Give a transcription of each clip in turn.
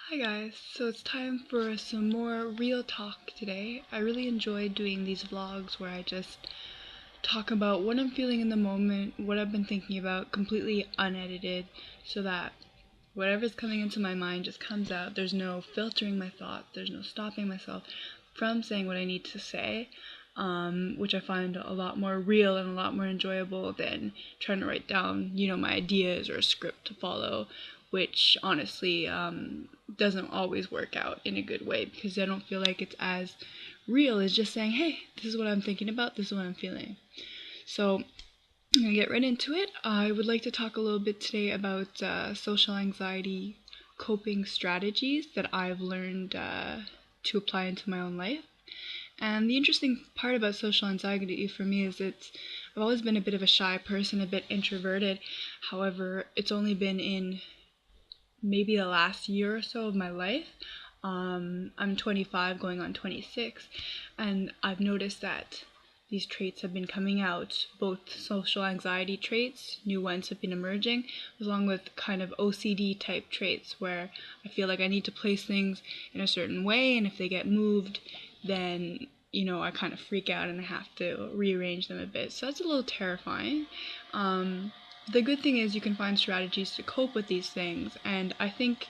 Hi guys, so it's time for some more real talk today. I really enjoy doing these vlogs where I just talk about what I'm feeling in the moment, what I've been thinking about, completely unedited, so that whatever's coming into my mind just comes out. There's no filtering my thoughts, there's no stopping myself from saying what I need to say, which I find a lot more real and a lot more enjoyable than trying to write down, my ideas or a script to follow, which honestly doesn't always work out in a good way because I don't feel like it's as real as just saying, hey, this is what I'm thinking about, this is what I'm feeling. So I'm going to get right into it. I would like to talk a little bit today about social anxiety coping strategies that I've learned to apply into my own life. And the interesting part about social anxiety for me is I've always been a bit of a shy person, a bit introverted. However, it's only been in maybe the last year or so of my life. I'm 25 going on 26, and I've noticed that these traits have been coming out, both social anxiety traits, new ones have been emerging, along with kind of OCD type traits where I feel like I need to place things in a certain way, and if they get moved, then I kind of freak out and I have to rearrange them a bit. So that's a little terrifying. The good thing is you can find strategies to cope with these things, and I think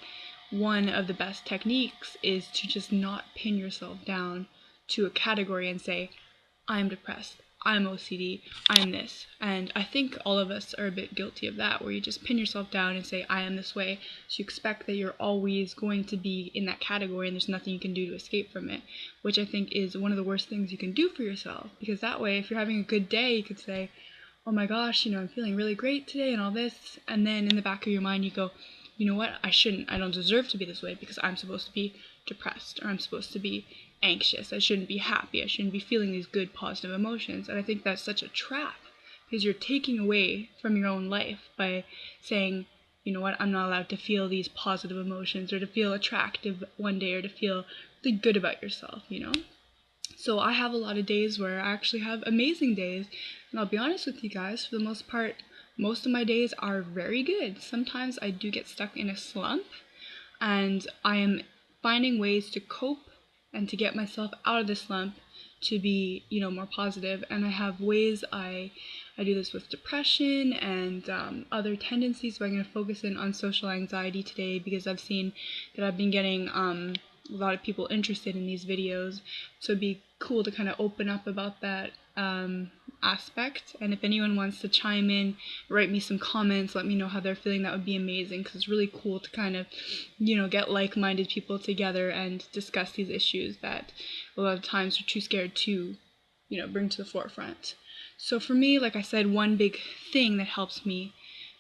one of the best techniques is to just not pin yourself down to a category and say, I'm depressed, I'm OCD, I'm this. And I think all of us are a bit guilty of that, where you just pin yourself down and say, I am this way. So you expect that you're always going to be in that category and there's nothing you can do to escape from it, which I think is one of the worst things you can do for yourself. Because that way, if you're having a good day, you could say, oh my gosh, I'm feeling really great today and all this. And then in the back of your mind, you go, you know what, I don't deserve to be this way because I'm supposed to be depressed or I'm supposed to be anxious. I shouldn't be happy. I shouldn't be feeling these good, positive emotions. And I think that's such a trap because you're taking away from your own life by saying, you know what, I'm not allowed to feel these positive emotions or to feel attractive one day or to feel really good about yourself. So I have a lot of days where I actually have amazing days. And I'll be honest with you guys, for the most part, most of my days are very good. Sometimes I do get stuck in a slump, and I am finding ways to cope and to get myself out of the slump to be, more positive. And I have ways I do this with depression and other tendencies. So I'm going to focus in on social anxiety today because I've seen that I've been getting a lot of people interested in these videos. So it'd be cool to kind of open up about that aspect. And if anyone wants to chime in, write me some comments, let me know how they're feeling, that would be amazing because it's really cool to kind of, get like-minded people together and discuss these issues that a lot of times are too scared to, bring to the forefront. So for me, like I said, one big thing that helps me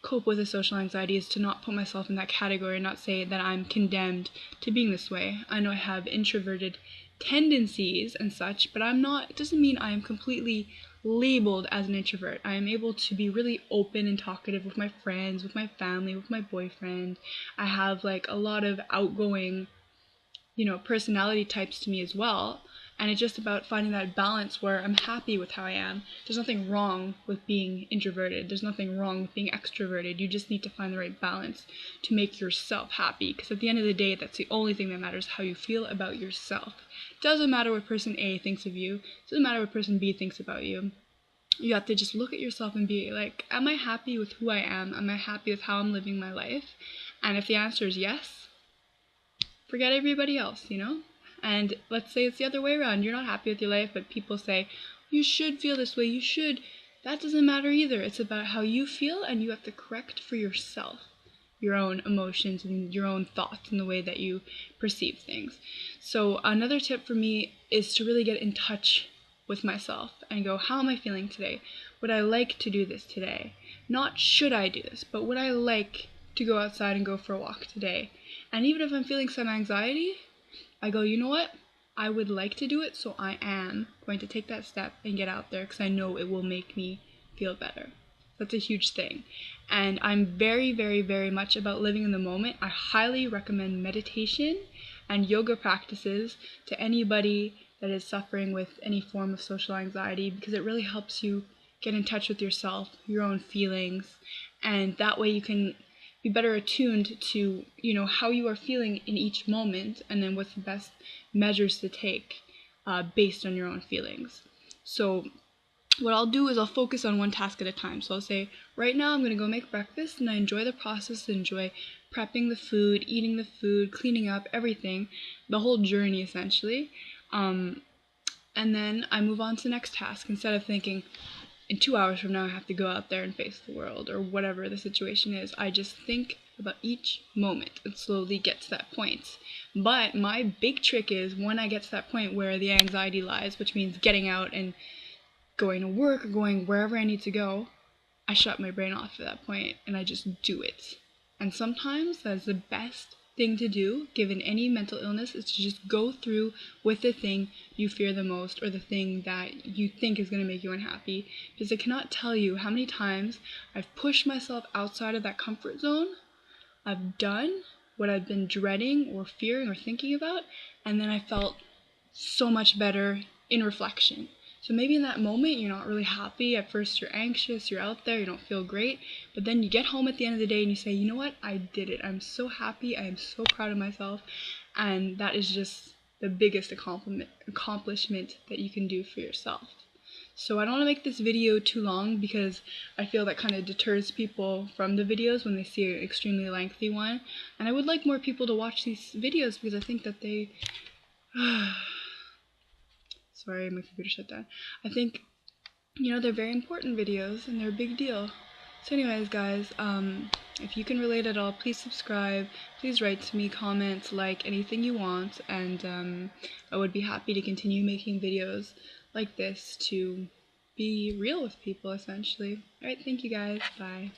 cope with the social anxiety is to not put myself in that category and not say that I'm condemned to being this way. I know I have introverted tendencies and such, but it doesn't mean I am completely labeled as an introvert. I am able to be really open and talkative with my friends, with my family, with my boyfriend. I have like a lot of outgoing, personality types to me as well. And it's just about finding that balance where I'm happy with how I am. There's nothing wrong with being introverted. There's nothing wrong with being extroverted. You just need to find the right balance to make yourself happy. Because at the end of the day, that's the only thing that matters, how you feel about yourself. It doesn't matter what person A thinks of you. It doesn't matter what person B thinks about you. You have to just look at yourself and be like, am I happy with who I am? Am I happy with how I'm living my life? And if the answer is yes, forget everybody else. And let's say it's the other way around. You're not happy with your life, but people say, you should feel this way, you should. That doesn't matter either. It's about how you feel, and you have to correct for yourself your own emotions and your own thoughts and the way that you perceive things. So another tip for me is to really get in touch with myself and go, how am I feeling today? Would I like to do this today? Not should I do this, but would I like to go outside and go for a walk today? And even if I'm feeling some anxiety, I go, you know what? I would like to do it, so I am going to take that step and get out there because I know it will make me feel better. That's a huge thing. And I'm very, very, very much about living in the moment. I highly recommend meditation and yoga practices to anybody that is suffering with any form of social anxiety because it really helps you get in touch with yourself, your own feelings, and that way you can be better attuned to, how you are feeling in each moment, and then what's the best measures to take based on your own feelings. So what I'll do is I'll focus on one task at a time. So I'll say, right now I'm going to go make breakfast, and I enjoy the process, enjoy prepping the food, eating the food, cleaning up, everything, the whole journey essentially. And then I move on to the next task instead of thinking, in 2 hours from now I have to go out there and face the world, or whatever the situation is. I just think about each moment and slowly get to that point. But my big trick is when I get to that point where the anxiety lies, which means getting out and going to work or going wherever I need to go, I shut my brain off at that point and I just do it. And sometimes that's the best thing to do, given any mental illness, is to just go through with the thing you fear the most, or the thing that you think is going to make you unhappy. Because I cannot tell you how many times I've pushed myself outside of that comfort zone. I've done what I've been dreading or fearing or thinking about, and then I felt so much better in reflection. So maybe in that moment you're not really happy. At first you're anxious, you're out there, you don't feel great, but then you get home at the end of the day and you say, you know what, I did it. I'm so happy, I am so proud of myself, and that is just the biggest accomplishment that you can do for yourself. So I don't want to make this video too long because I feel that kind of deters people from the videos when they see an extremely lengthy one. And I would like more people to watch these videos because I think that they... Sorry, my computer shut down. I think, they're very important videos and they're a big deal. So anyways, guys, if you can relate at all, please subscribe, please write to me, comment, like, anything you want, and I would be happy to continue making videos like this to be real with people, essentially. Alright, thank you guys, bye.